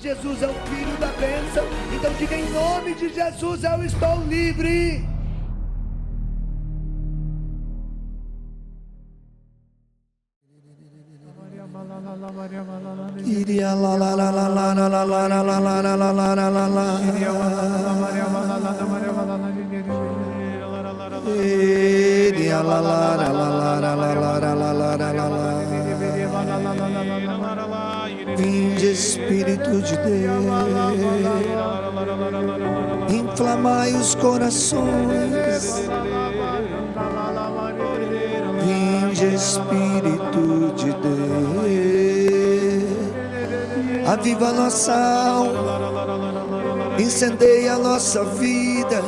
Jesus é o Filho da bênção. Então diga: em nome de Jesus eu estou livre. Vinde, Espírito de Deus, inflamai os corações. Vinde, Espírito de Deus, aviva a nossa alma, incendeia a nossa vida.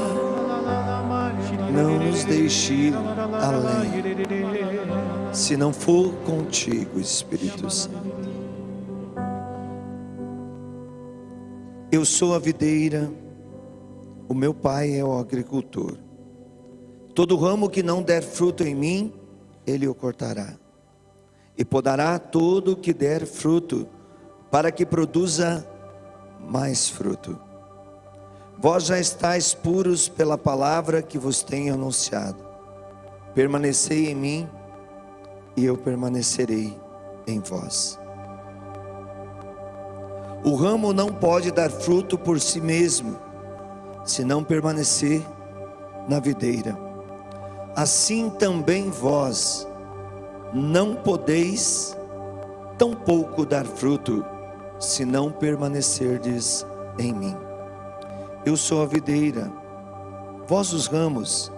Não nos deixe além, se não for contigo, Espírito Santo. Eu sou a videira, o meu pai é o agricultor. Todo ramo que não der fruto em mim, ele o cortará, e podará todo o que der fruto, para que produza mais fruto. Vós já estáis puros pela palavra que vos tenho anunciado. Permanecei em mim, e eu permanecerei em vós. O ramo não pode dar fruto por si mesmo, se não permanecer na videira. Assim também vós não podeis tampouco dar fruto, se não permanecerdes em mim. Eu sou a videira, vós os ramos.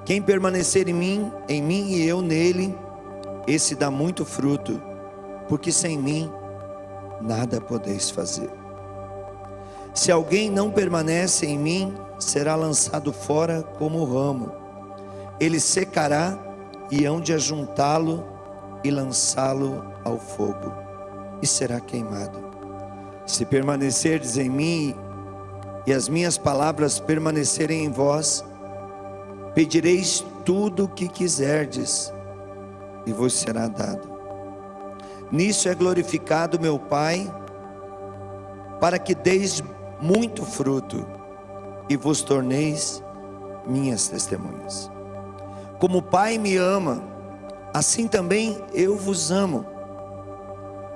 Quem permanecer em mim e eu nele, esse dá muito fruto, porque sem mim nada podeis fazer. Se alguém não permanece em mim, será lançado fora como o ramo. Ele secará, e hão de ajuntá-lo e lançá-lo ao fogo, e será queimado. Se permanecerdes em mim, e as minhas palavras permanecerem em vós, pedireis tudo o que quiserdes, e vos será dado. Nisso é glorificado meu Pai, para que deis muito fruto, e vos torneis minhas testemunhas. Como o Pai me ama, assim também eu vos amo.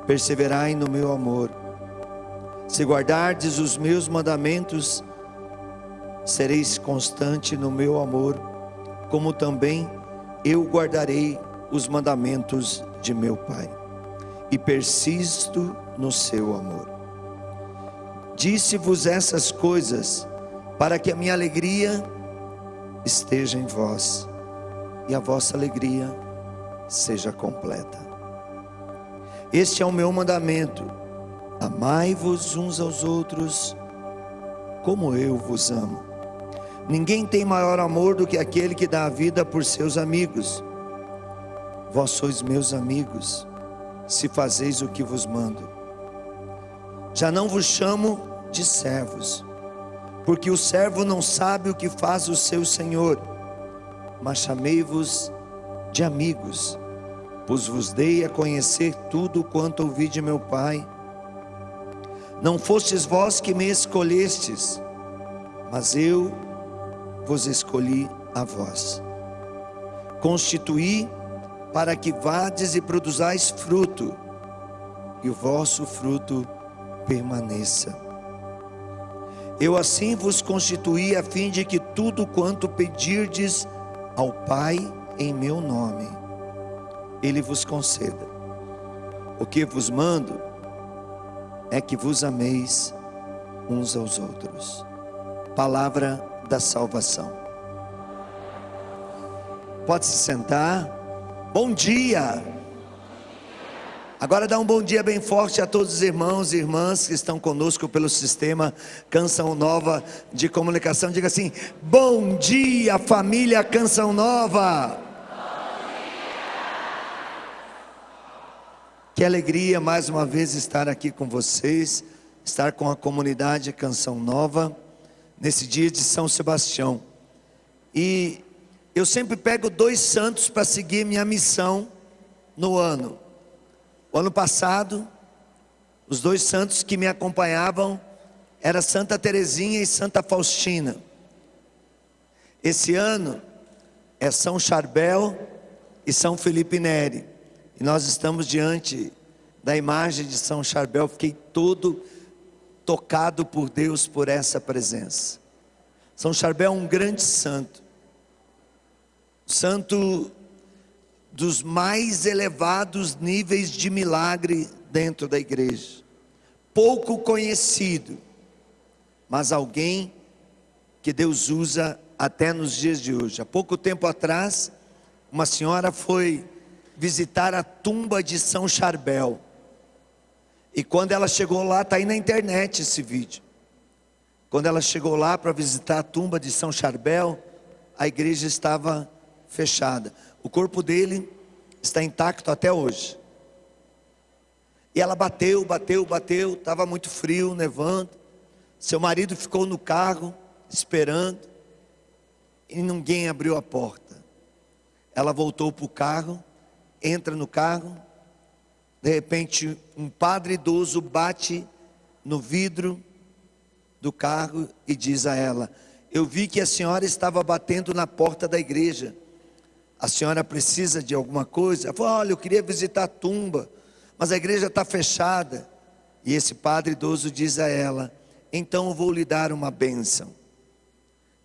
Perseverai no meu amor. Se guardardes os meus mandamentos, sereis constante no meu amor, como também eu guardarei os mandamentos de meu Pai, e persisto no seu amor. Disse-vos essas coisas, para que a minha alegria esteja em vós, e a vossa alegria seja completa. Este é o meu mandamento: amai-vos uns aos outros, como eu vos amo. Ninguém tem maior amor do que aquele que dá a vida por seus amigos. Vós sois meus amigos, se fazeis o que vos mando. Já não vos chamo de servos, porque o servo não sabe o que faz o seu senhor, mas chamei-vos de amigos, pois vos dei a conhecer tudo quanto ouvi de meu Pai. Não fostes vós que me escolhestes, mas eu vos escolhi a vós. Constituí para que vades e produzais fruto, e o vosso fruto permaneça. Eu assim vos constituí, a fim de que tudo quanto pedirdes ao Pai em meu nome, Ele vos conceda. O que vos mando é que vos ameis uns aos outros. Palavra da salvação. Pode se sentar. Bom dia. Agora dá um bom dia bem forte a todos os irmãos e irmãs que estão conosco pelo sistema Canção Nova de comunicação. Diga assim: bom dia, família Canção Nova. Que alegria mais uma vez estar aqui com vocês, estar com a comunidade Canção Nova, nesse dia de São Sebastião. E eu sempre pego 2 santos para seguir minha missão no ano. O ano passado, Os dois santos que me acompanhavam era Santa Teresinha e Santa Faustina. Esse ano é São Charbel e São Felipe Neri. E nós estamos diante da imagem de São Charbel. Fiquei todo tocado por Deus por essa presença. São Charbel é um grande santo. Santo dos mais elevados níveis de milagre dentro da igreja. Pouco conhecido, mas alguém que Deus usa até nos dias de hoje. Há pouco tempo atrás, uma senhora foi visitar a tumba de São Charbel. E quando ela chegou lá, está aí na internet esse vídeo. Quando ela chegou lá para visitar a tumba de São Charbel, a igreja estava fechada. O corpo dele está intacto até hoje. E ela bateu, estava muito frio, nevando. Seu marido ficou no carro, esperando, e ninguém abriu a porta. Ela voltou para o carro, entra no carro, de repente um padre idoso bate no vidro do carro e diz a ela: eu vi que a senhora estava batendo na porta da igreja. A senhora precisa de alguma coisa? Ela falou: olha, eu queria visitar a tumba, mas a igreja está fechada. E esse padre idoso diz a ela: então eu vou lhe dar uma bênção.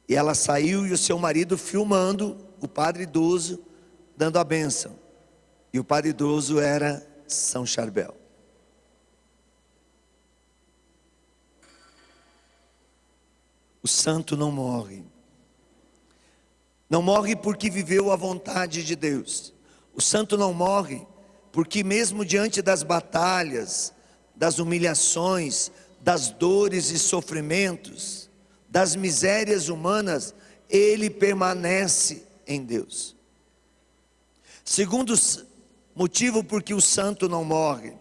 E ela saiu e o seu marido filmando o padre idoso dando a bênção. E o padre idoso era São Charbel. O santo não morre. Não morre porque viveu a vontade de Deus. O santo não morre porque mesmo diante das batalhas, das humilhações, das dores e sofrimentos, das misérias humanas, ele permanece em Deus. Segundo motivo porque o santo não morre,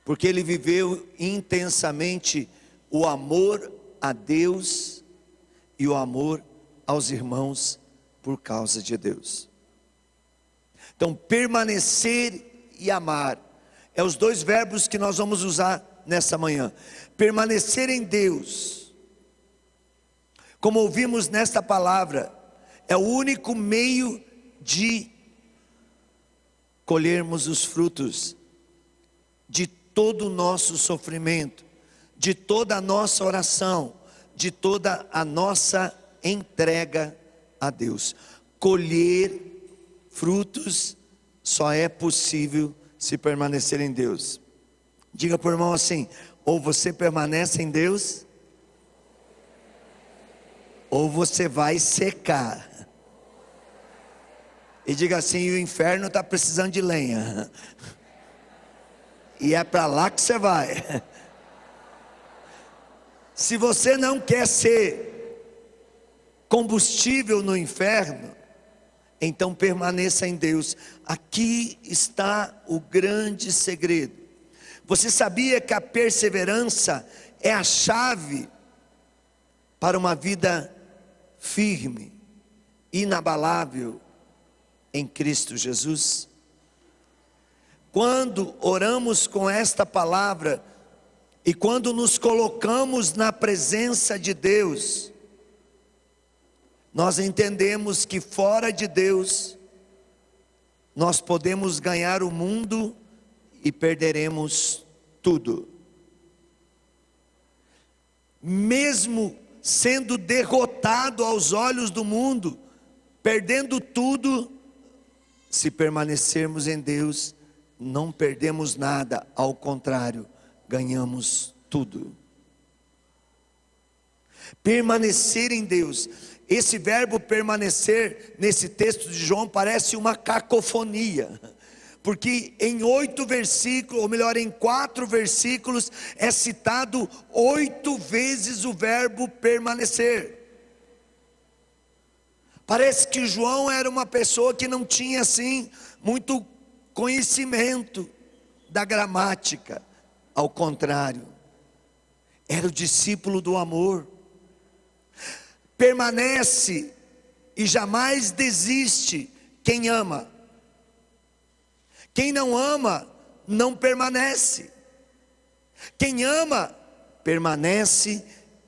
porque ele viveu intensamente o amor a Deus e o amor aos irmãos por causa de Deus. Então, permanecer e amar é os dois verbos que nós vamos usar nessa manhã. Permanecer em Deus, como ouvimos nesta palavra, é o único meio de colhermos os frutos de todo o nosso sofrimento, de toda a nossa oração, de toda a nossa entrega a Deus. Colher frutos só é possível se permanecer em Deus. Diga para o irmão assim: ou você permanece em Deus, ou você vai secar. E diga assim: o inferno está precisando de lenha, e é para lá que você vai. Se você não quer ser combustível no inferno, então permaneça em Deus. Aqui está o grande segredo. Você sabia que a perseverança é a chave para uma vida firme, inabalável em Cristo Jesus? Quando oramos com esta palavra e quando nos colocamos na presença de Deus, nós entendemos que fora de Deus nós podemos ganhar o mundo e perderemos tudo. Mesmo sendo derrotado aos olhos do mundo, perdendo tudo, se permanecermos em Deus, não perdemos nada, ao contrário, ganhamos tudo. Permanecer em Deus. Esse verbo permanecer, nesse texto de João, parece uma cacofonia, porque em 8 versículos, ou melhor, em 4 versículos, é citado 8 vezes o verbo permanecer. Parece que João era uma pessoa que não tinha assim muito conhecimento da gramática. Ao contrário, era o discípulo do amor. Permanece e jamais desiste quem ama. Quem não ama, não permanece. Quem ama, permanece,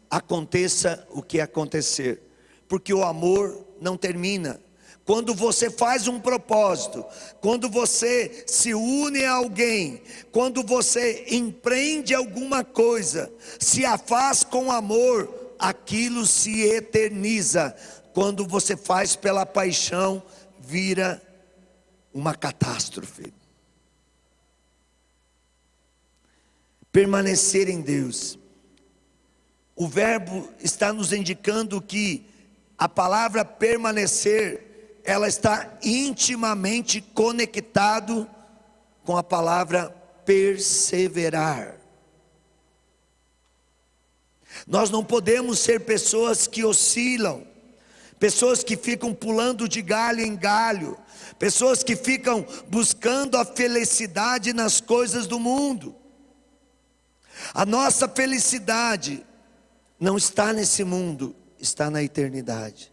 aconteça o que acontecer, porque o amor não termina. Quando você faz um propósito, quando você se une a alguém, quando você empreende alguma coisa, se a faz com amor, aquilo se eterniza. Quando você faz pela paixão, vira uma catástrofe. Permanecer em Deus. O verbo está nos indicando que a palavra permanecer, ela está intimamente conectado com a palavra perseverar. Nós não podemos ser pessoas que oscilam, pessoas que ficam pulando de galho em galho, pessoas que ficam buscando a felicidade nas coisas do mundo. A nossa felicidade não está nesse mundo, está na eternidade.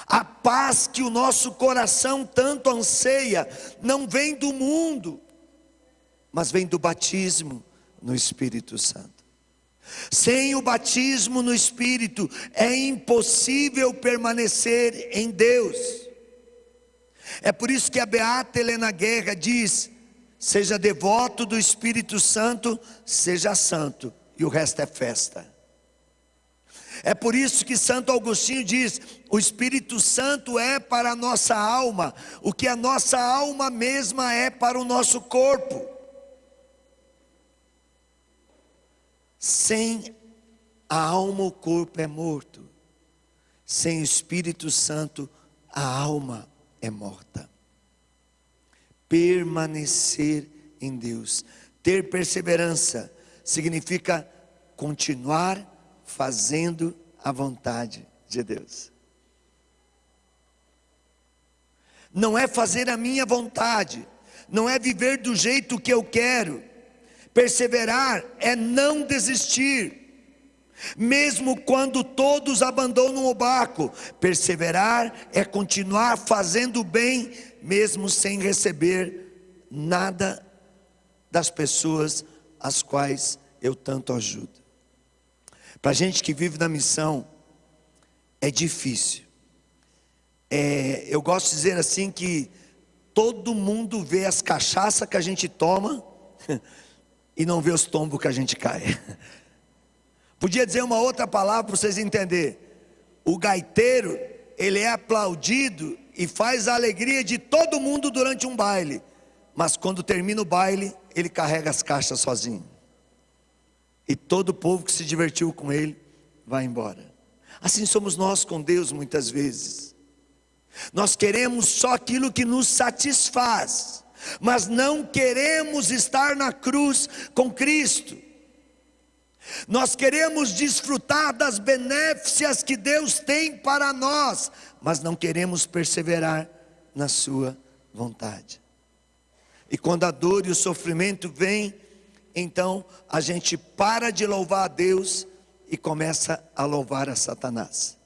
A paz que o nosso coração tanto anseia, não vem do mundo, mas vem do batismo no Espírito Santo. Sem o batismo no Espírito, é impossível permanecer em Deus. É por isso que a beata Helena Guerra diz: seja devoto do Espírito Santo, seja santo, e o resto é festa. É por isso que Santo Agostinho diz: o Espírito Santo é para a nossa alma o que a nossa alma mesma é para o nosso corpo. Sem a alma o corpo é morto, sem o Espírito Santo a alma é morta. Permanecer em Deus, ter perseverança, significa continuar fazendo a vontade de Deus. Não é fazer a minha vontade, não é viver do jeito que eu quero. Perseverar é não desistir, mesmo quando todos abandonam o barco. Perseverar é continuar fazendo o bem, mesmo sem receber nada das pessoas às quais eu tanto ajudo. Para a gente que vive na missão, é difícil. Eu gosto de dizer assim que todo mundo vê as cachaças que a gente toma e não vê os tombos que a gente cai. Podia dizer uma outra palavra para vocês entenderem. O gaiteiro, ele é aplaudido e faz a alegria de todo mundo durante um baile, mas quando termina o baile, ele carrega as caixas sozinho. E todo o povo que se divertiu com ele vai embora. Assim somos nós com Deus muitas vezes. Nós queremos só aquilo que nos satisfaz, mas não queremos estar na cruz com Cristo. Nós queremos desfrutar das benéficas que Deus tem para nós, mas não queremos perseverar na sua vontade. E quando a dor e o sofrimento vêm, então a gente para de louvar a Deus e começa a louvar a Satanás.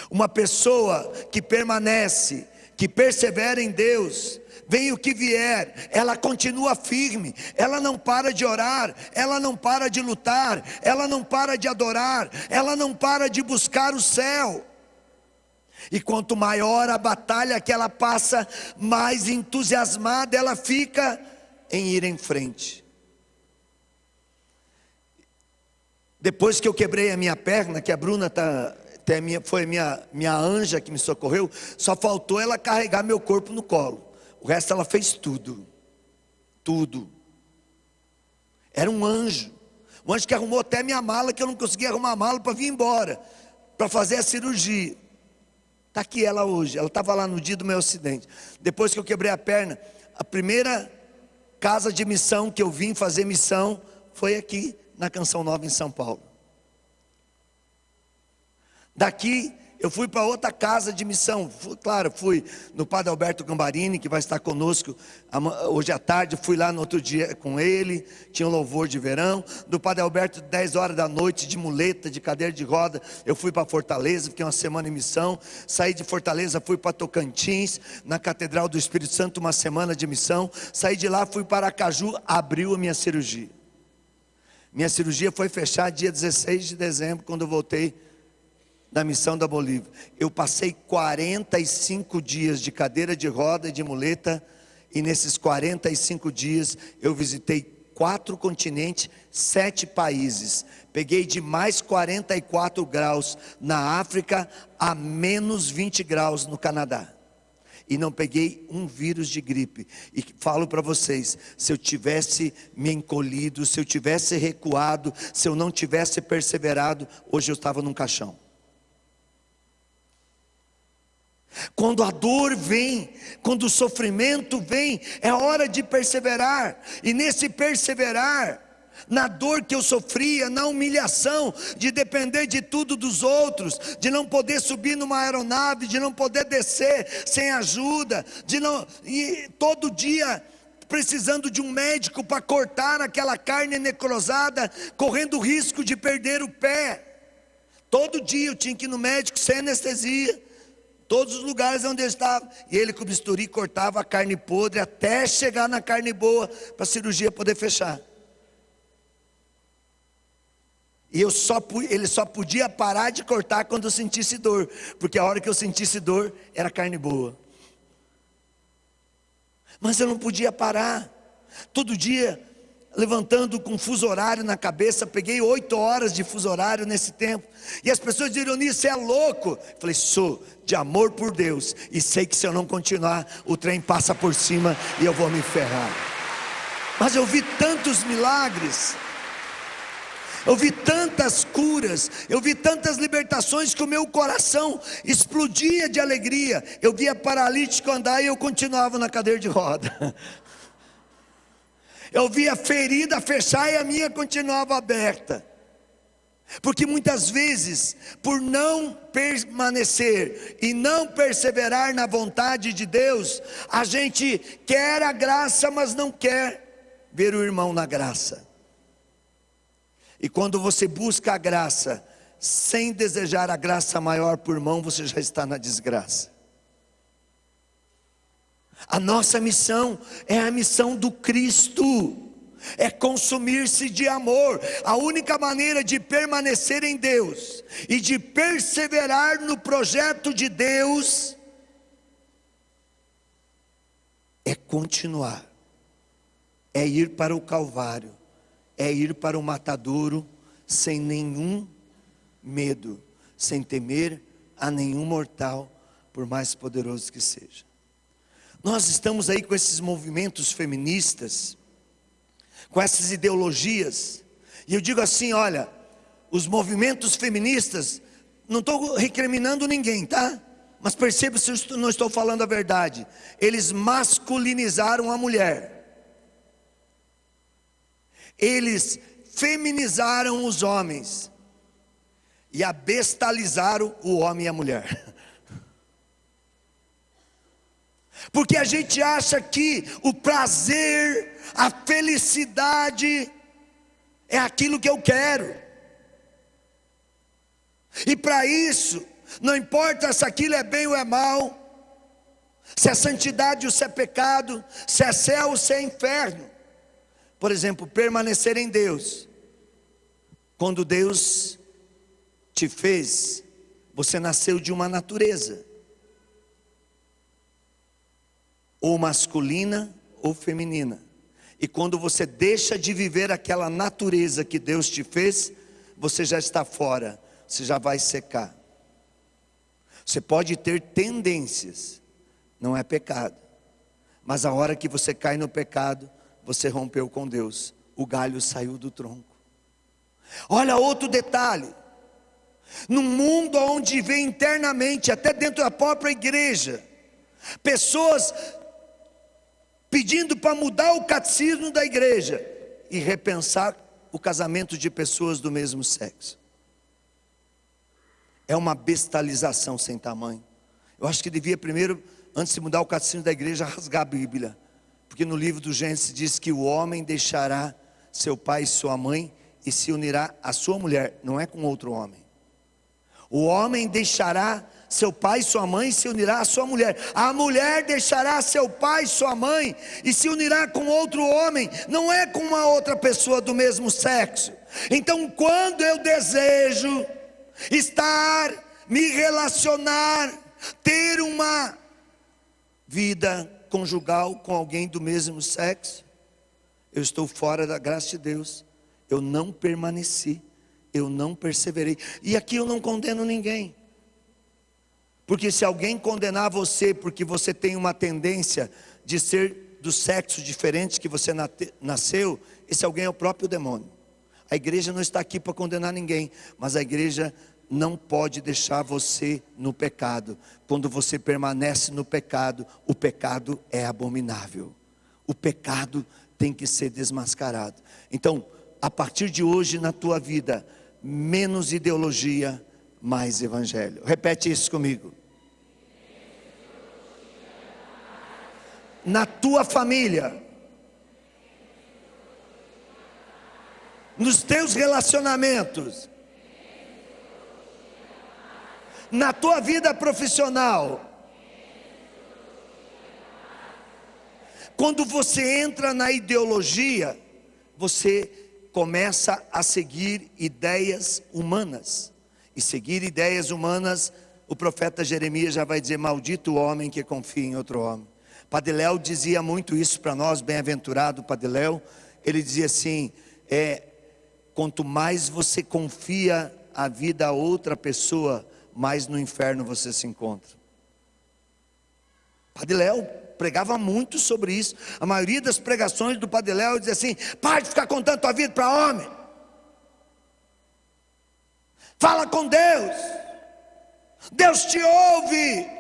Uma pessoa que permanece, que persevera em Deus, vem o que vier, ela continua firme, ela não para de orar, ela não para de lutar, ela não para de adorar, ela não para de buscar o céu. E quanto maior a batalha que ela passa, mais entusiasmada ela fica em ir em frente. Depois que eu quebrei a minha perna, que a Bruna foi minha anja que me socorreu, só faltou ela carregar meu corpo no colo. O resto ela fez tudo. Tudo. Era um anjo. Um anjo que arrumou até minha mala, que eu não conseguia arrumar a mala para vir embora, para fazer a cirurgia. Está aqui ela hoje. Ela estava lá no dia do meu acidente. Depois que eu quebrei a perna, a primeira casa de missão que eu vim fazer missão foi aqui na Canção Nova em São Paulo. Daqui eu fui para outra casa de missão. Fui no Padre Alberto Gambarini, que vai estar conosco hoje à tarde. Fui lá no outro dia com ele, tinha um louvor de verão. Do Padre Alberto, 10 horas da noite, de muleta, de cadeira de roda, eu fui para Fortaleza, fiquei uma semana em missão. Saí de Fortaleza, fui para Tocantins, na Catedral do Espírito Santo, uma semana de missão. Saí de lá, fui para Aracaju, abriu a minha cirurgia. Minha cirurgia foi fechar dia 16 de dezembro, quando eu voltei da missão da Bolívia. Eu passei 45 dias de cadeira de roda e de muleta, e nesses 45 dias eu visitei 4 continentes, 7 países. Peguei de mais 44 graus na África a menos 20 graus no Canadá. E não peguei um vírus de gripe. E falo para vocês, se eu tivesse me encolhido, se eu tivesse recuado, se eu não tivesse perseverado, hoje eu estava num caixão. Quando a dor vem, quando o sofrimento vem, é hora de perseverar. E nesse perseverar, na dor que eu sofria, na humilhação de depender de tudo dos outros, de não poder subir numa aeronave, de não poder descer sem ajuda, e todo dia precisando de um médico para cortar aquela carne necrosada, correndo o risco de perder o pé. Todo dia eu tinha que ir no médico sem anestesia, todos os lugares onde eu estava, e ele com o bisturi cortava a carne podre até chegar na carne boa, para a cirurgia poder fechar. E ele só podia parar de cortar quando eu sentisse dor, porque a hora que eu sentisse dor, era carne boa. Mas eu não podia parar, todo dia levantando com fuso horário na cabeça. Peguei 8 horas de fuso horário nesse tempo, e as pessoas diziam: "Você é louco?" Eu falei: "Sou, de amor por Deus, e sei que se eu não continuar, o trem passa por cima e eu vou me ferrar." Mas eu vi tantos milagres, eu vi tantas curas, eu vi tantas libertações, que o meu coração explodia de alegria. Eu via paralítico andar e eu continuava na cadeira de roda. Eu via ferida fechar e a minha continuava aberta. Porque muitas vezes, por não permanecer e não perseverar na vontade de Deus, a gente quer a graça, mas não quer ver o irmão na graça. E quando você busca a graça, sem desejar a graça maior por irmão, você já está na desgraça. A nossa missão é a missão do Cristo, é consumir-se de amor. A única maneira de permanecer em Deus e de perseverar no projeto de Deus é continuar, é ir para o Calvário, é ir para o matadouro sem nenhum medo, sem temer a nenhum mortal, por mais poderoso que seja. Nós estamos aí com esses movimentos feministas, com essas ideologias, e eu digo assim: olha, os movimentos feministas, não estou recriminando ninguém, tá? Mas perceba se eu não estou falando a verdade. Eles masculinizaram a mulher, eles feminizaram os homens e abestalizaram o homem e a mulher. Porque a gente acha que o prazer, a felicidade é aquilo que eu quero. E para isso, não importa se aquilo é bem ou é mal, se é santidade ou se é pecado, se é céu ou se é inferno. Por exemplo, permanecer em Deus. Quando Deus te fez, você nasceu de uma natureza, ou masculina ou feminina. E quando você deixa de viver aquela natureza que Deus te fez, você já está fora, você já vai secar. Você pode ter tendências, não é pecado, mas a hora que você cai no pecado, você rompeu com Deus, o galho saiu do tronco. Olha outro detalhe: num mundo onde vem internamente, até dentro da própria igreja, pessoas pedindo para mudar o catecismo da igreja e repensar o casamento de pessoas do mesmo sexo. É uma bestialização sem tamanho. Eu acho que devia primeiro, antes de mudar o catecismo da igreja, rasgar a Bíblia. Porque no livro do Gênesis diz que o homem deixará seu pai e sua mãe e se unirá à sua mulher, não é com outro homem. O homem deixará seu pai e sua mãe e se unirá à sua mulher. A mulher deixará seu pai e sua mãe e se unirá com outro homem, não é com uma outra pessoa do mesmo sexo. Então, quando eu desejo estar, me relacionar, ter uma vida conjugal com alguém do mesmo sexo, eu estou fora da graça de Deus. Eu não permaneci, eu não perseverei. E aqui eu não condeno ninguém, porque se alguém condenar você porque você tem uma tendência de ser do sexo diferente que você nasceu, esse alguém é o próprio demônio. A igreja não está aqui para condenar ninguém, mas a igreja não pode deixar você no pecado. Quando você permanece no pecado, o pecado é abominável. O pecado tem que ser desmascarado. Então, a partir de hoje na tua vida, menos ideologia, mais evangelho. Repete isso comigo. Na tua família, nos teus relacionamentos, na tua vida profissional, quando você entra na ideologia, você começa a seguir ideias humanas. E seguir ideias humanas, o profeta Jeremias já vai dizer: maldito o homem que confia em outro homem. Padre Léo dizia muito isso para nós, bem-aventurado Padre Léo. Ele dizia assim: quanto mais você confia a vida a outra pessoa, mais no inferno você se encontra. Padre Léo pregava muito sobre isso. A maioria das pregações do Padre Léo dizia assim: para de ficar contando tua vida para homem, fala com Deus, Deus te ouve.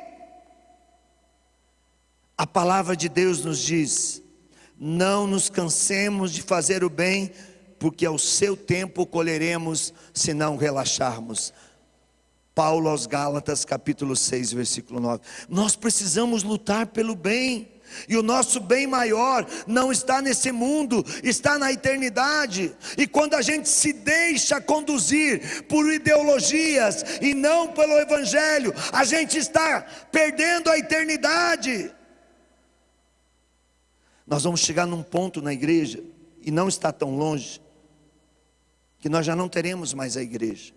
A palavra de Deus nos diz: não nos cansemos de fazer o bem, porque ao seu tempo colheremos, se não relaxarmos. Paulo aos Gálatas, capítulo 6, versículo 9. Nós precisamos lutar pelo bem, e o nosso bem maior não está nesse mundo, está na eternidade. E quando a gente se deixa conduzir por ideologias e não pelo evangelho, a gente está perdendo a eternidade. Nós vamos chegar num ponto na igreja, e não está tão longe, que nós já não teremos mais a igreja.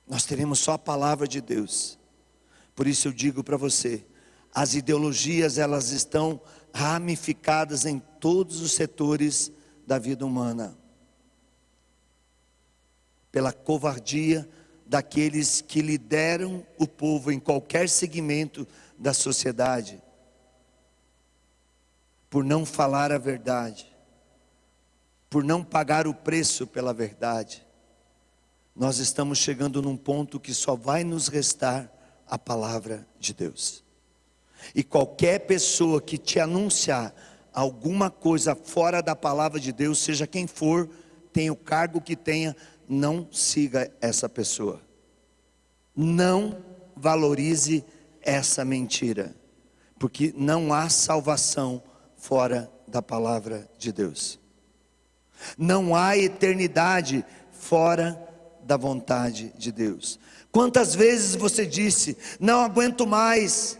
Nós teremos só a palavra de Deus. Por isso eu digo para você, as ideologias, elas estão ramificadas em todos os setores da vida humana. Pela covardia daqueles que lideram o povo em qualquer segmento da sociedade, por não falar a verdade, por não pagar o preço pela verdade. Nós estamos chegando num ponto que só vai nos restar a palavra de Deus. E qualquer pessoa que te anunciar alguma coisa fora da palavra de Deus, seja quem for, tenha o cargo que tenha, não siga essa pessoa. Não valorize essa mentira, porque não há salvação fora da palavra de Deus. Não há eternidade fora da vontade de Deus. Quantas vezes você disse: não aguento mais,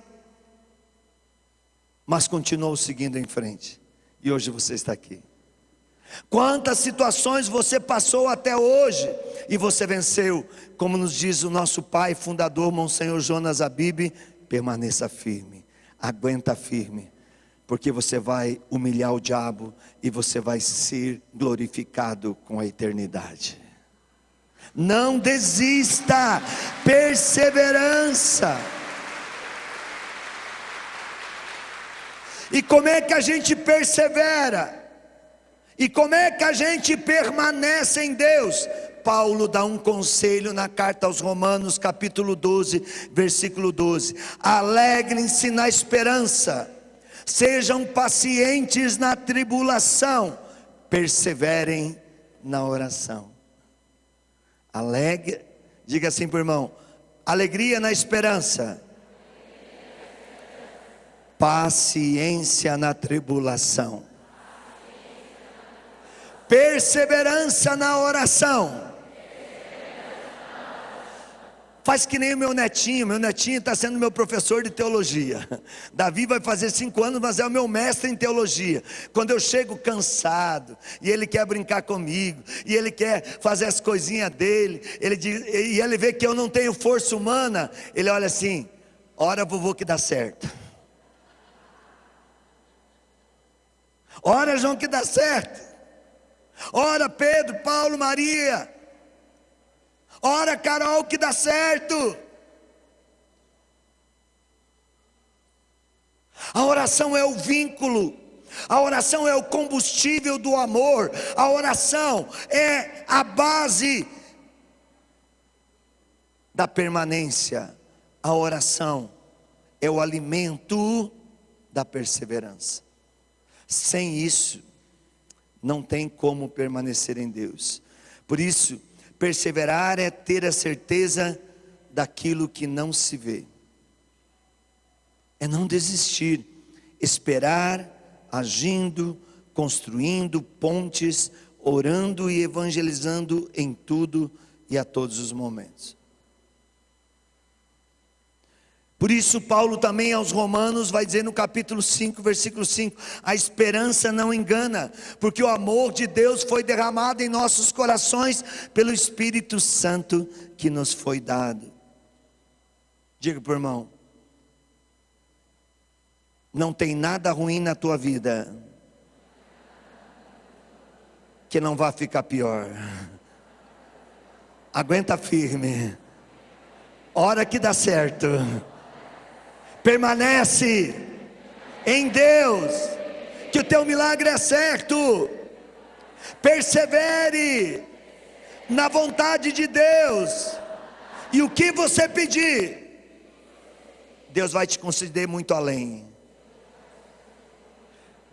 mas continuou seguindo em frente, e hoje você está aqui. Quantas situações você passou até hoje e você venceu, como nos diz o nosso pai fundador Monsenhor Jonas Abib: permaneça firme, aguenta firme, porque você vai humilhar o diabo e você vai ser glorificado com a eternidade. Não desista, perseverança. E como é que a gente persevera? E como é que a gente permanece em Deus? Paulo dá um conselho na carta aos Romanos, capítulo 12, versículo 12: alegrem-se na esperança, sejam pacientes na tribulação, perseverem na oração. Alegre, diga assim para o irmão: alegria na esperança, paciência na tribulação, perseverança na oração. Faz que nem o meu netinho está sendo meu professor de teologia. Davi vai fazer 5 anos, mas é o meu mestre em teologia. Quando eu chego cansado, e ele quer brincar comigo, e ele quer fazer as coisinhas dele, e ele vê que eu não tenho força humana, ele olha assim: ora vovô que dá certo, ora João que dá certo, ora Pedro, Paulo, Maria, ora Carol que dá certo. A oração é o vínculo, a oração é o combustível do amor, a oração é a base da permanência, a oração é o alimento da perseverança. Sem isso, não tem como permanecer em Deus. Por isso, perseverar é ter a certeza daquilo que não se vê. É não desistir, esperar, agindo, construindo pontes, orando e evangelizando em tudo e a todos os momentos. Por isso Paulo também aos Romanos vai dizer no capítulo 5, versículo 5: a esperança não engana, porque o amor de Deus foi derramado em nossos corações pelo Espírito Santo que nos foi dado. Diga para o irmão: não tem nada ruim na tua vida que não vai ficar pior. Aguenta firme, hora que dá certo. Permanece em Deus, que o teu milagre é certo. Persevere na vontade de Deus, e o que você pedir, Deus vai te conceder muito além.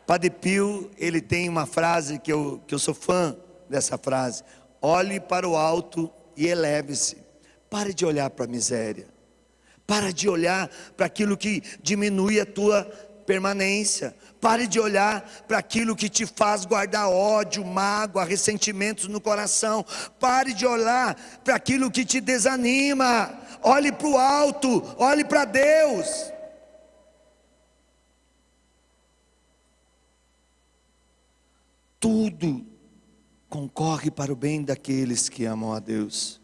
Padre Pio, ele tem uma frase que eu sou fã dessa frase: olhe para o alto e eleve-se. Pare de olhar para a miséria. Para de olhar para aquilo que diminui a tua permanência. Pare de olhar para aquilo que te faz guardar ódio, mágoa, ressentimentos no coração. Pare de olhar para aquilo que te desanima. Olhe para o alto, olhe para Deus. Tudo concorre para o bem daqueles que amam a Deus.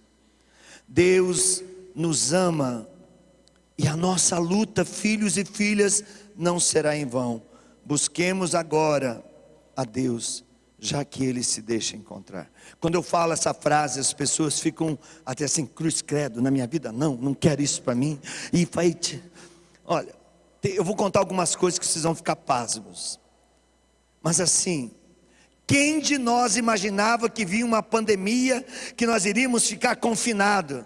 Deus nos ama. E a nossa luta, filhos e filhas, não será em vão. Busquemos agora a Deus, já que Ele se deixa encontrar. Quando eu falo essa frase, as pessoas ficam até assim: cruz credo, na minha vida não quero isso para mim. E vai, olha, eu vou contar algumas coisas que vocês vão ficar pasmos. Mas assim, quem de nós imaginava que vinha uma pandemia, que nós iríamos ficar confinados?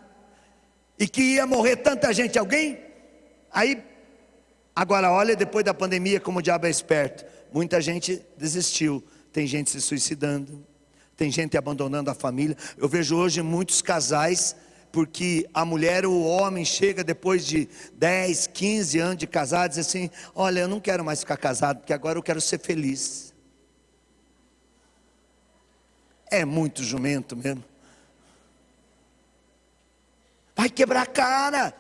E que ia morrer tanta gente? Alguém? Aí, agora olha, depois da pandemia, como o diabo é esperto. Muita gente desistiu. Tem gente se suicidando, tem gente abandonando a família. Eu vejo hoje muitos casais, porque a mulher ou o homem chega depois de 10, 15 anos de casado, diz assim: olha, eu não quero mais ficar casado, porque agora eu quero ser feliz. É muito jumento mesmo. Vai quebrar a cara.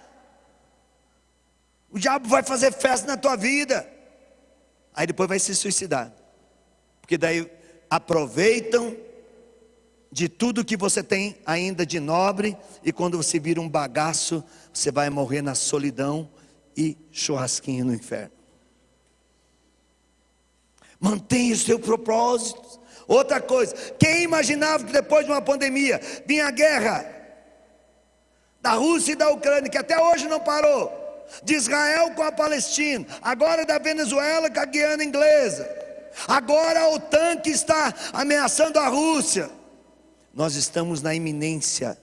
O diabo vai fazer festa na tua vida. Aí depois vai se suicidar. Porque daí aproveitam de tudo que você tem ainda de nobre. E quando você vira um bagaço, você vai morrer na solidão e churrasquinho no inferno. Mantenha o seu propósito. Outra coisa, quem imaginava que depois de uma pandemia vinha a guerra da Rússia e da Ucrânia, que até hoje não parou, de Israel com a Palestina, agora da Venezuela com a Guiana Inglesa, agora a OTAN que está ameaçando a Rússia. Nós estamos na iminência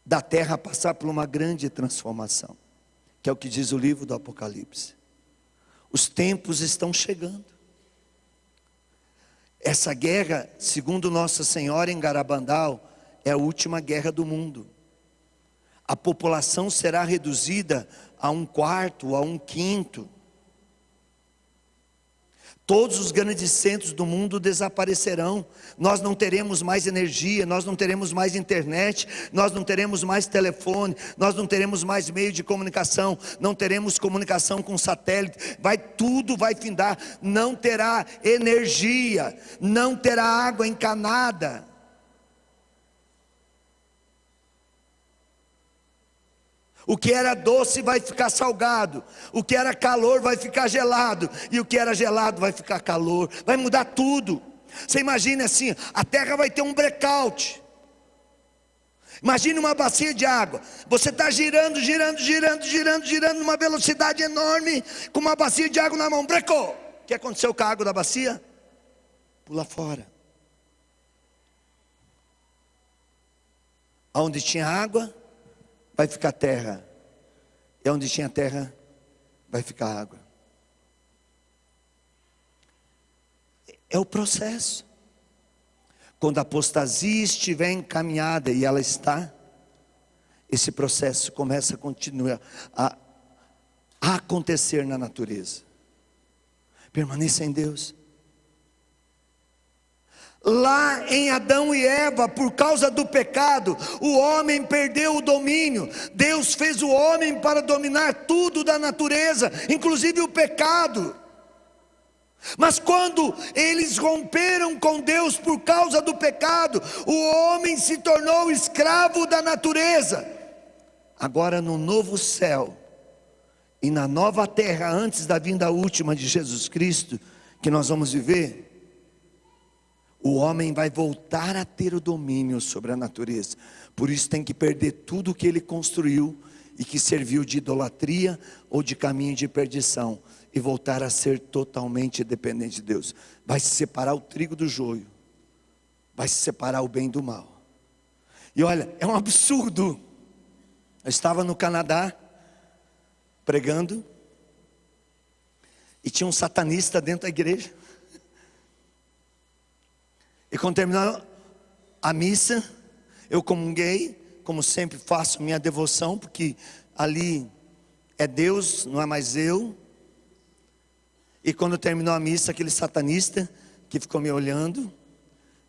da terra passar por uma grande transformação, que é o que diz o livro do Apocalipse. Os tempos estão chegando. Essa guerra, segundo Nossa Senhora em Garabandal, é a última guerra do mundo. A população será reduzida a 1/4, a 1/5. Todos os grandes centros do mundo desaparecerão. Nós não teremos mais energia, nós não teremos mais internet, nós não teremos mais telefone, nós não teremos mais meio de comunicação, não teremos comunicação com satélite, tudo vai findar, não terá energia, não terá água encanada. O que era doce vai ficar salgado, o que era calor vai ficar gelado, e o que era gelado vai ficar calor, vai mudar tudo. Você imagina assim, a terra vai ter um blackout. Imagine uma bacia de água, você está girando numa velocidade enorme, com uma bacia de água na mão, brecou. O que aconteceu com a água da bacia? Pula fora. Onde tinha água, vai ficar terra, e onde tinha terra, vai ficar água. É o processo. Quando a apostasia estiver encaminhada, e ela está, esse processo começa a continuar a acontecer na natureza. Permaneça em Deus. Lá em Adão e Eva, por causa do pecado, o homem perdeu o domínio. Deus fez o homem para dominar tudo da natureza, inclusive o pecado. Mas quando eles romperam com Deus por causa do pecado, o homem se tornou escravo da natureza. Agora no novo céu e na nova terra, antes da vinda última de Jesus Cristo, que nós vamos viver, o homem vai voltar a ter o domínio sobre a natureza. Por isso tem que perder tudo que ele construiu e que serviu de idolatria ou de caminho de perdição, e voltar a ser totalmente dependente de Deus. Vai se separar o trigo do joio, vai se separar o bem do mal. E olha, é um absurdo. Eu estava no Canadá pregando, e tinha um satanista dentro da igreja. E quando terminou a missa, eu comunguei, como sempre faço minha devoção, porque ali é Deus, não é mais eu. E quando terminou a missa, aquele satanista que ficou me olhando,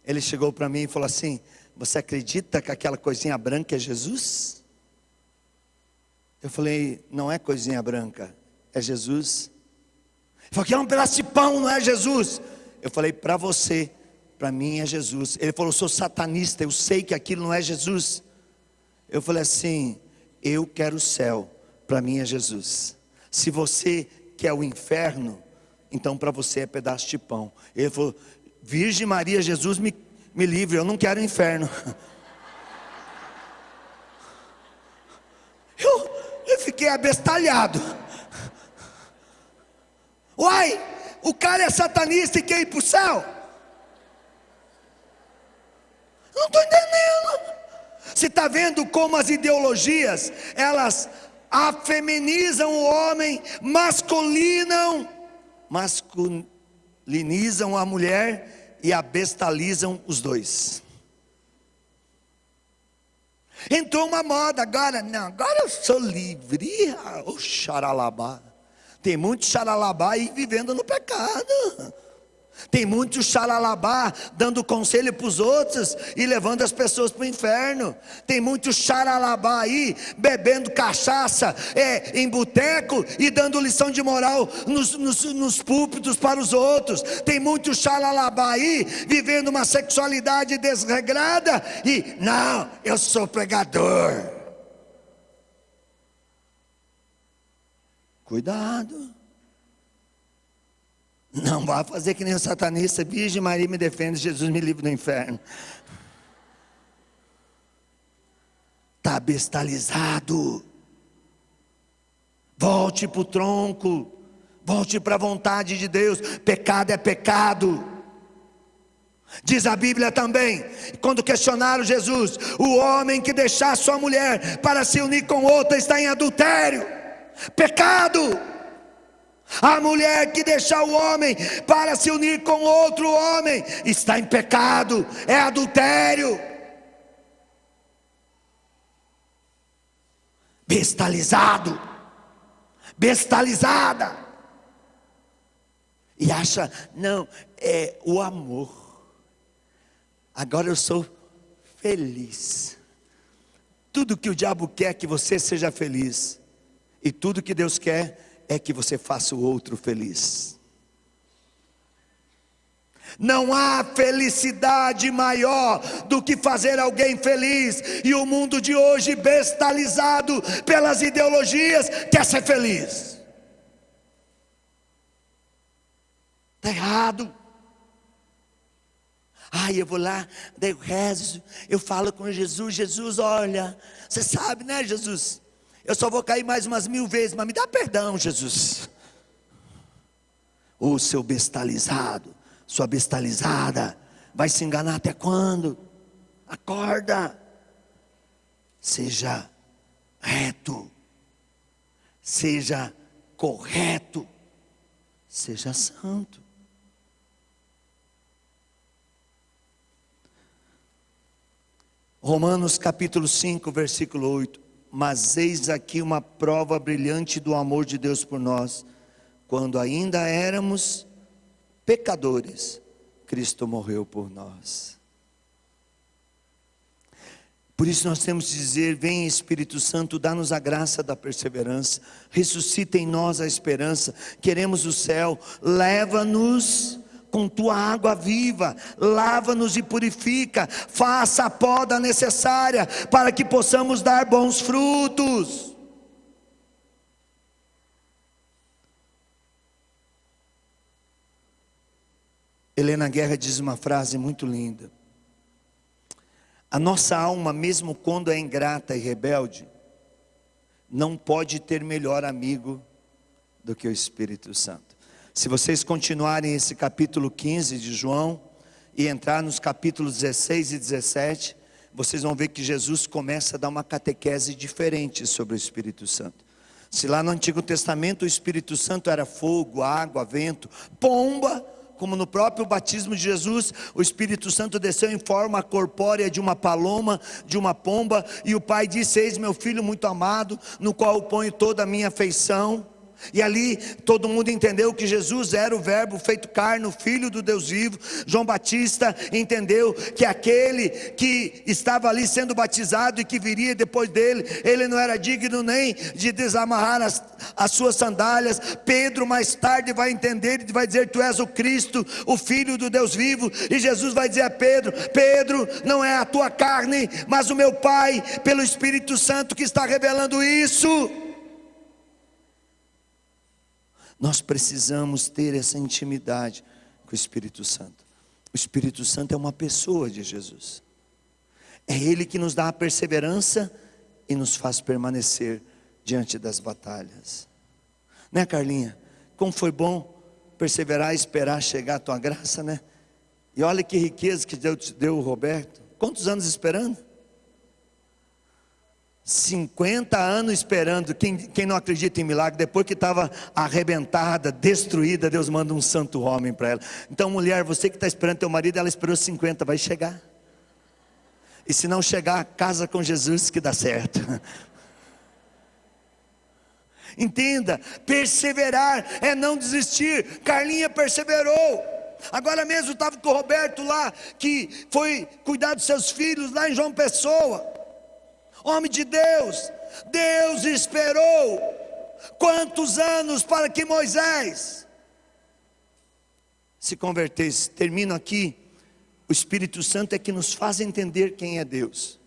ele chegou para mim e falou assim: você acredita que aquela coisinha branca é Jesus? Eu falei: não é coisinha branca, é Jesus. Ele falou: que é um pedaço de pão, não é Jesus? Eu falei: para você, para mim é Jesus. Ele falou: eu sou satanista, eu sei que aquilo não é Jesus. Eu falei assim: eu quero o céu, para mim é Jesus. Se você quer o inferno, então para você é pedaço de pão. Ele falou: Virgem Maria, Jesus me livre, eu não quero o inferno. Eu fiquei abestalhado. Uai, o cara é satanista e quer ir para o céu? Não estou entendendo. Você está vendo como as ideologias, elas afeminizam o homem, masculinizam a mulher e abestalizam os dois. Entrou uma moda agora, não, agora eu sou livre. O xaralabá. Tem muito xaralabá aí vivendo no pecado. Tem muito xaralabá dando conselho para os outros e levando as pessoas para o inferno. Tem muito xaralabá aí bebendo cachaça em boteco e dando lição de moral nos púlpitos para os outros. Tem muito xaralabá aí vivendo uma sexualidade desregrada e não, eu sou pregador. Cuidado. Não vá fazer que nem o satanista: Virgem Maria me defende, Jesus me livre do inferno. Está bestializado. Volte para o tronco, volte para a vontade de Deus. Pecado é pecado. Diz a Bíblia também, quando questionaram Jesus: o homem que deixar sua mulher para se unir com outra está em adultério. Pecado. A mulher que deixar o homem para se unir com outro homem está em pecado, é adultério. Bestializado, bestializada. e acha, não, é o amor. Agora eu sou feliz. Tudo que o diabo quer é que você seja feliz, e tudo que Deus quer é que você faça o outro feliz. Não há felicidade maior do que fazer alguém feliz, e o mundo de hoje, bestializado pelas ideologias, quer ser feliz. Está errado. Eu vou lá, daí eu rezo, eu falo com Jesus, Jesus, olha, você sabe, né, Jesus, eu só vou cair mais umas 1000 vezes, mas me dá perdão, Jesus. Ô seu bestializado, sua bestializada, vai se enganar até quando? Acorda, seja reto, seja correto, seja santo. Romanos capítulo 5, versículo 8. Mas eis aqui uma prova brilhante do amor de Deus por nós. Quando ainda éramos pecadores, Cristo morreu por nós. Por isso nós temos que dizer: vem Espírito Santo, dá-nos a graça da perseverança, ressuscita em nós a esperança, queremos o céu, leva-nos com tua água viva, lava-nos e purifica, faça a poda necessária, para que possamos dar bons frutos. Helena Guerra diz uma frase muito linda: a nossa alma, mesmo quando é ingrata e rebelde, não pode ter melhor amigo do que o Espírito Santo. Se vocês continuarem esse capítulo 15 de João e entrar nos capítulos 16 e 17, vocês vão ver que Jesus começa a dar uma catequese diferente sobre o Espírito Santo. Se lá no Antigo Testamento o Espírito Santo era fogo, água, vento, pomba, como no próprio batismo de Jesus, o Espírito Santo desceu em forma corpórea de uma paloma, de uma pomba, e o Pai disse: eis meu Filho muito amado, no qual eu ponho toda a minha afeição. E ali todo mundo entendeu que Jesus era o verbo feito carne, o Filho do Deus vivo. João Batista entendeu que aquele que estava ali sendo batizado e que viria depois dele, ele não era digno nem de desamarrar as suas sandálias. Pedro mais tarde vai entender e vai dizer: tu és o Cristo, o Filho do Deus vivo. E Jesus vai dizer a Pedro: Pedro, não é a tua carne, mas o meu Pai, pelo Espírito Santo, que está revelando isso. Nós precisamos ter essa intimidade com o Espírito Santo. O Espírito Santo é uma pessoa de Jesus. É Ele que nos dá a perseverança e nos faz permanecer diante das batalhas. Né, Carlinha? Como foi bom perseverar e esperar chegar a tua graça, né? E olha que riqueza que Deus te deu, Roberto. Quantos anos esperando? 50 anos esperando. Quem não acredita em milagre, depois que estava arrebentada, destruída, Deus manda um santo homem para ela. Então, mulher, você que está esperando teu marido, ela esperou 50, vai chegar. E se não chegar, casa com Jesus que dá certo. Entenda, perseverar é não desistir. Carlinha perseverou. Agora mesmo estava com o Roberto lá, que foi cuidar dos seus filhos lá em João Pessoa. Homem de Deus, Deus esperou quantos anos para que Moisés se convertesse? Termino aqui. O Espírito Santo é que nos faz entender quem é Deus,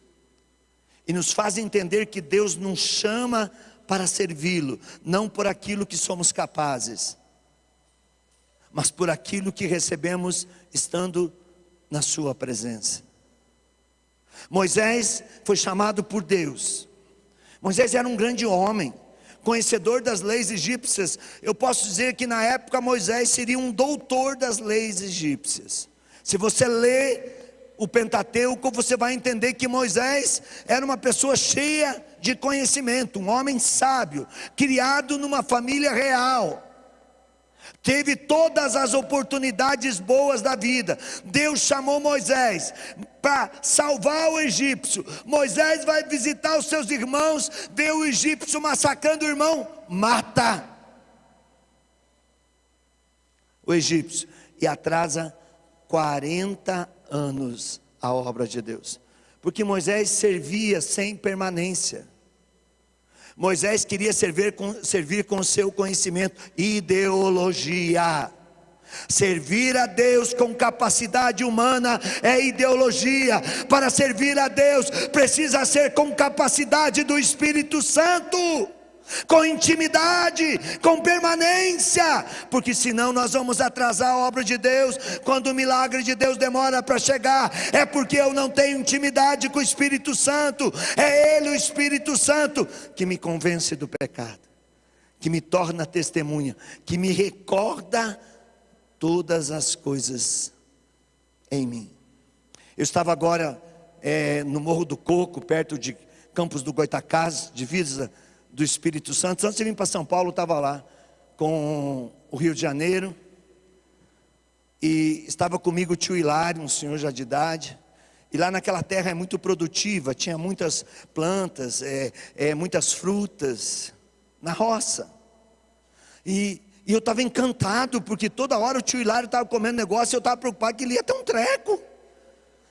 e nos faz entender que Deus nos chama para servi-lo, não por aquilo que somos capazes, mas por aquilo que recebemos estando na sua presença. Moisés foi chamado por Deus. Moisés era um grande homem, conhecedor das leis egípcias. Eu posso dizer que na época Moisés seria um doutor das leis egípcias. Se você lê o Pentateuco, você vai entender que Moisés era uma pessoa cheia de conhecimento, um homem sábio, criado numa família real. Teve todas as oportunidades boas da vida. Deus chamou Moisés para salvar o egípcio. Moisés vai visitar os seus irmãos, vê o egípcio massacrando o irmão, mata. o egípcio, e atrasa 40 anos a obra de Deus. Porque Moisés servia sem permanência. Moisés queria servir com o seu conhecimento, ideologia. Servir a Deus com capacidade humana é ideologia. Para servir a Deus precisa ser com capacidade do Espírito Santo, com intimidade, com permanência, porque senão nós vamos atrasar a obra de Deus. Quando o milagre de Deus demora para chegar, é porque eu não tenho intimidade com o Espírito Santo. É Ele, o Espírito Santo, que me convence do pecado, que me torna testemunha, que me recorda todas as coisas em mim. Eu estava agora no Morro do Coco, perto de Campos do Goitacazes, divisa do Espírito Santo. Antes de vir para São Paulo, eu estava lá com o Rio de Janeiro, e estava comigo o tio Hilário, um senhor já de idade, e lá naquela terra é muito produtiva, tinha muitas plantas, muitas frutas, na roça, e eu estava encantado, porque toda hora o tio Hilário estava comendo negócio, e eu estava preocupado que ele ia ter um treco,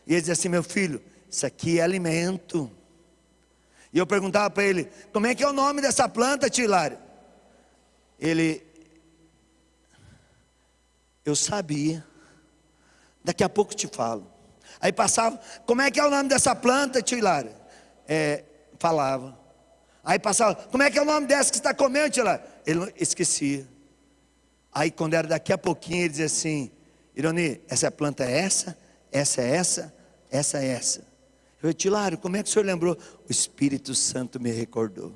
e ele dizia assim: meu filho, isso aqui é alimento. E eu perguntava para ele: como é que é o nome dessa planta, tio Hilário? Ele: eu sabia, daqui a pouco te falo. Aí passava: como é que é o nome dessa planta, tio Hilário? Falava. Aí passava: como é que é o nome dessa que você está comendo, tio Hilário? Ele não esquecia. Aí quando era daqui a pouquinho, ele dizia assim: Ironi, essa planta é essa, essa é essa, essa é essa. Eu falei: tio Hilário, como é que o senhor lembrou? O Espírito Santo me recordou.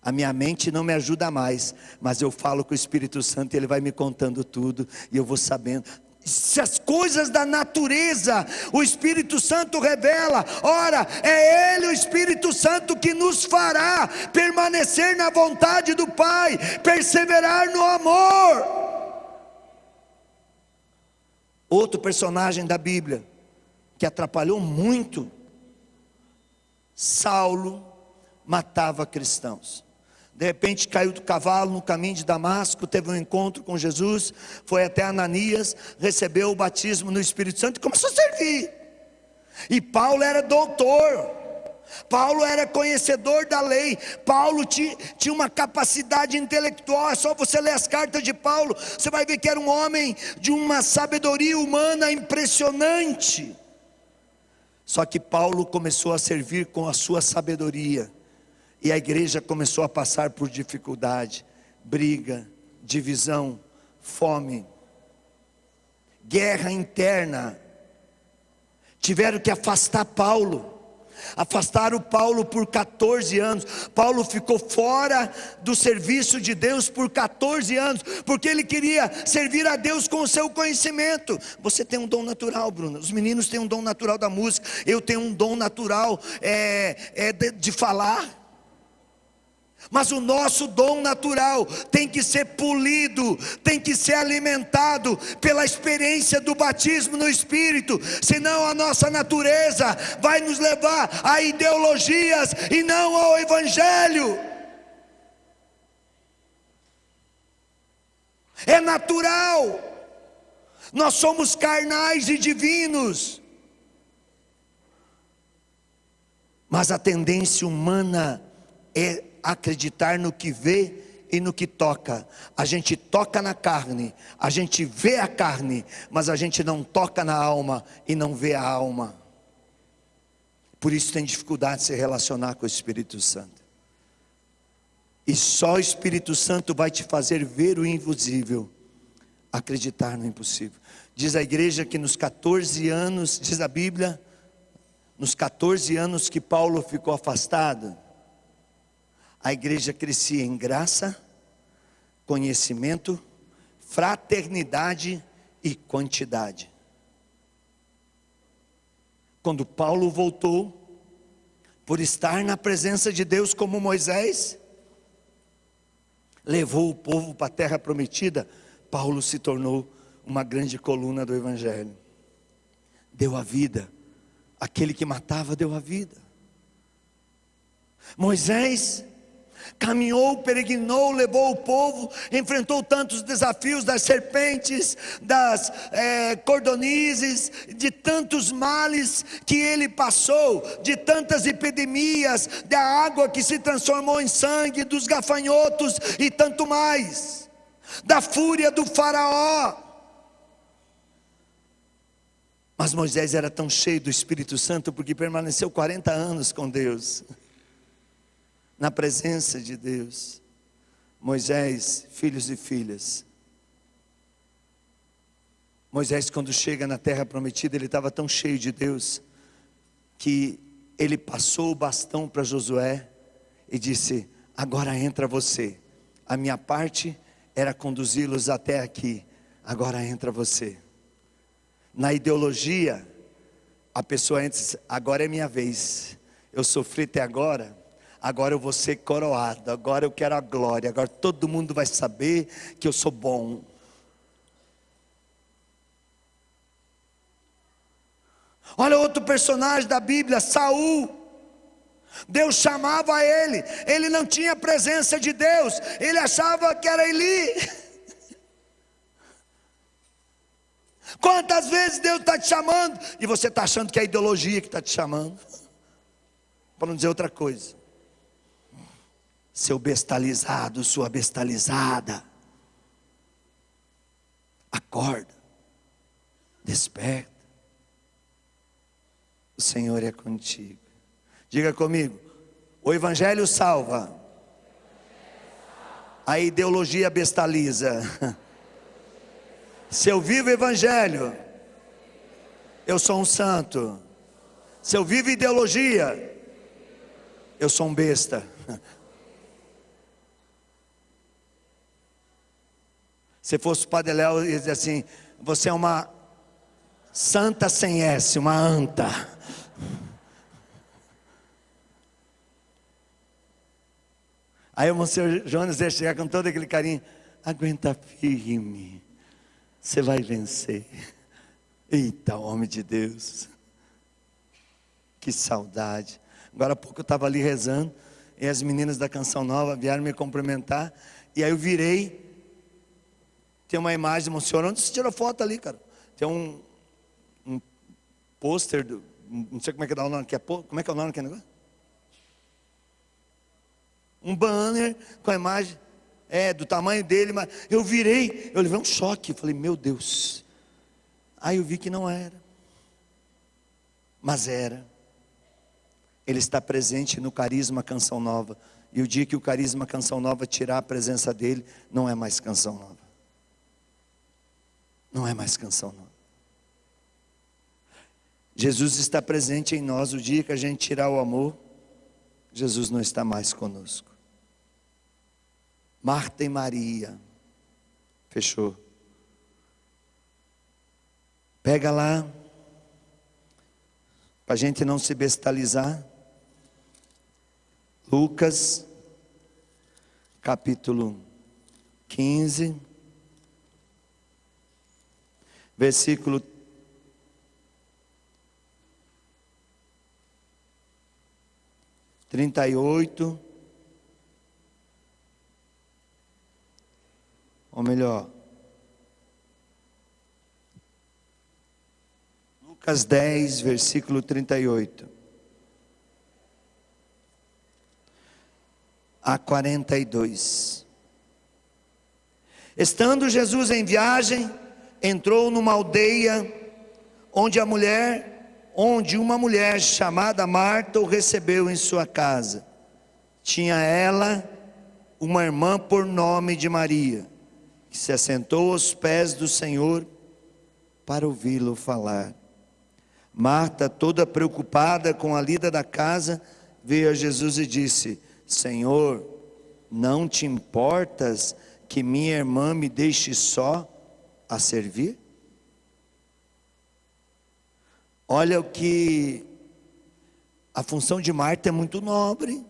A minha mente não me ajuda mais, mas eu falo com o Espírito Santo, e ele vai me contando tudo, e eu vou sabendo. Se as coisas da natureza o Espírito Santo revela, ora, é Ele, o Espírito Santo, que nos fará permanecer na vontade do Pai, perseverar no amor. Outro personagem da Bíblia que atrapalhou muito: Saulo matava cristãos. De repente caiu do cavalo no caminho de Damasco, teve um encontro com Jesus, foi até Ananias, recebeu o batismo no Espírito Santo e começou a servir. E Paulo era doutor, Paulo era conhecedor da lei, Paulo tinha uma capacidade intelectual. É só você ler as cartas de Paulo, você vai ver que era um homem de uma sabedoria humana impressionante. Só que Paulo começou a servir com a sua sabedoria, e a igreja começou a passar por dificuldade, briga, divisão, fome, guerra interna. Tiveram que afastar Paulo. Afastaram Paulo por 14 anos. Paulo ficou fora do serviço de Deus por 14 anos, porque ele queria servir a Deus com o seu conhecimento. Você tem um dom natural, Bruno. Os meninos têm um dom natural da música. Eu tenho um dom natural de falar. Mas o nosso dom natural tem que ser polido, tem que ser alimentado pela experiência do batismo no Espírito. Senão a nossa natureza vai nos levar a ideologias e não ao Evangelho. É natural. Nós somos carnais e divinos, mas a tendência humana é acreditar no que vê e no que toca. A gente toca na carne, a gente vê a carne, mas a gente não toca na alma e não vê a alma. Por isso tem dificuldade de se relacionar com o Espírito Santo. E só o Espírito Santo vai te fazer ver o invisível, acreditar no impossível. Diz a igreja que nos 14 anos, diz a Bíblia, nos 14 anos que Paulo ficou afastado, a igreja crescia em graça, conhecimento, fraternidade e quantidade. Quando Paulo voltou, por estar na presença de Deus como Moisés, levou o povo para a terra prometida, Paulo se tornou uma grande coluna do Evangelho. Deu a vida, aquele que matava deu a vida. Moisés caminhou, peregrinou, levou o povo, enfrentou tantos desafios das serpentes, das cordonizes, de tantos males que ele passou, de tantas epidemias, da água que se transformou em sangue, dos gafanhotos e tanto mais, da fúria do faraó. Mas Moisés era tão cheio do Espírito Santo porque permaneceu 40 anos com Deus, na presença de Deus. Moisés, filhos e filhas, Moisés, quando chega na terra prometida, ele estava tão cheio de Deus, que ele passou o bastão para Josué e disse: agora entra você, a minha parte era conduzi-los até aqui, agora entra você. Na ideologia, a pessoa entra e diz: agora é minha vez, eu sofri até agora, agora eu vou ser coroado, agora eu quero a glória, agora todo mundo vai saber que eu sou bom. Olha outro personagem da Bíblia, Saul. Deus chamava ele, ele não tinha presença de Deus, ele achava que era Eli. Quantas vezes Deus está te chamando e você está achando que é a ideologia que está te chamando, para não dizer outra coisa. Seu bestalizado, sua bestalizada, acorda, desperta, o Senhor é contigo. Diga comigo: o Evangelho salva, a ideologia bestaliza. Se eu vivo o Evangelho, eu sou um santo. Se eu vivo ideologia, eu sou um besta. Se fosse o Padre Léo, ele dizia assim: você é uma santa sem S, uma anta. Aí o Monsenhor Jonas ia chegar com todo aquele carinho: aguenta firme, você vai vencer. Eita, homem de Deus, que saudade. Agora há pouco eu estava ali rezando, e as meninas da Canção Nova vieram me cumprimentar, e aí eu virei. Tem uma imagem, Monsenhor, onde você tirou foto ali, cara? Tem um pôster, não sei como é que dá o nome, como é que é o nome daquele negócio? Um banner com a imagem, do tamanho dele, mas eu virei, eu levei um choque, falei: meu Deus. Aí eu vi que não era, mas era. Ele está presente no Carisma Canção Nova, e o dia que o Carisma Canção Nova tirar a presença dele, não é mais Canção Nova. Não é mais Canção Nova. Jesus está presente em nós. O dia que a gente tirar o amor, Jesus não está mais conosco. Marta e Maria. Fechou. Pega lá, para a gente não se bestalizar. Lucas, capítulo 15. Versículo 38, ou melhor, Lucas 10, versículo 38 a 42. Estando Jesus em viagem, entrou numa aldeia onde uma mulher chamada Marta o recebeu em sua casa. Tinha ela uma irmã por nome de Maria, que se assentou aos pés do Senhor para ouvi-lo falar. Marta, toda preocupada com a lida da casa, veio a Jesus e disse: Senhor, não te importas que minha irmã me deixe só a servir? Olha o que a função de Marta é muito nobre,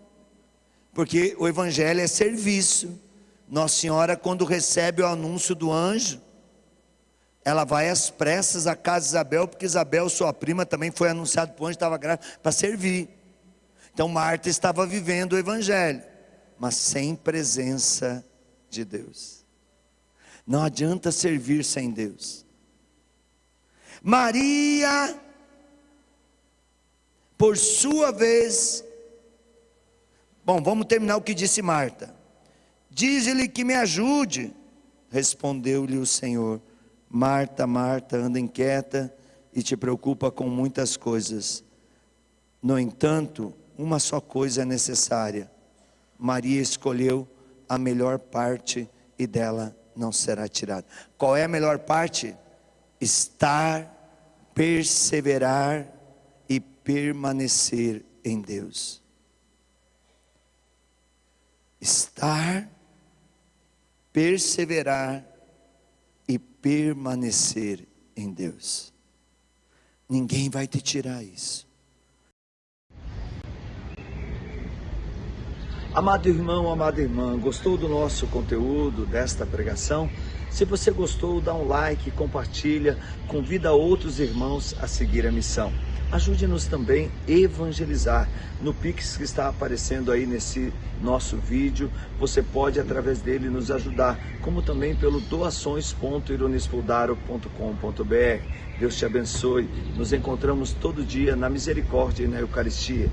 porque o evangelho é serviço. Nossa Senhora, quando recebe o anúncio do anjo, ela vai às pressas à casa de Isabel, porque Isabel, sua prima, também foi anunciado para o anjo, estava grávida, para servir. Então Marta estava vivendo o evangelho. mas sem presença de Deus. Não adianta servir sem Deus. Maria, por sua vez, bom, vamos terminar o que disse Marta. Diz-lhe que me ajude. Respondeu-lhe o Senhor: Marta, Marta, anda inquieta e te preocupa com muitas coisas. No entanto, uma só coisa é necessária. Maria escolheu a melhor parte e dela não será tirada. Qual é a melhor parte? Estar, perseverar e permanecer em Deus. Estar, perseverar e permanecer em Deus. Ninguém vai te tirar isso. Amado irmão, amada irmã, gostou do nosso conteúdo, desta pregação? Se você gostou, dá um like, compartilha, convida outros irmãos a seguir a missão. Ajude-nos também a evangelizar. No Pix que está aparecendo aí nesse nosso vídeo, você pode através dele nos ajudar, como também pelo doações.ironispodaro.com.br. Deus te abençoe. Nos encontramos todo dia na misericórdia e na Eucaristia.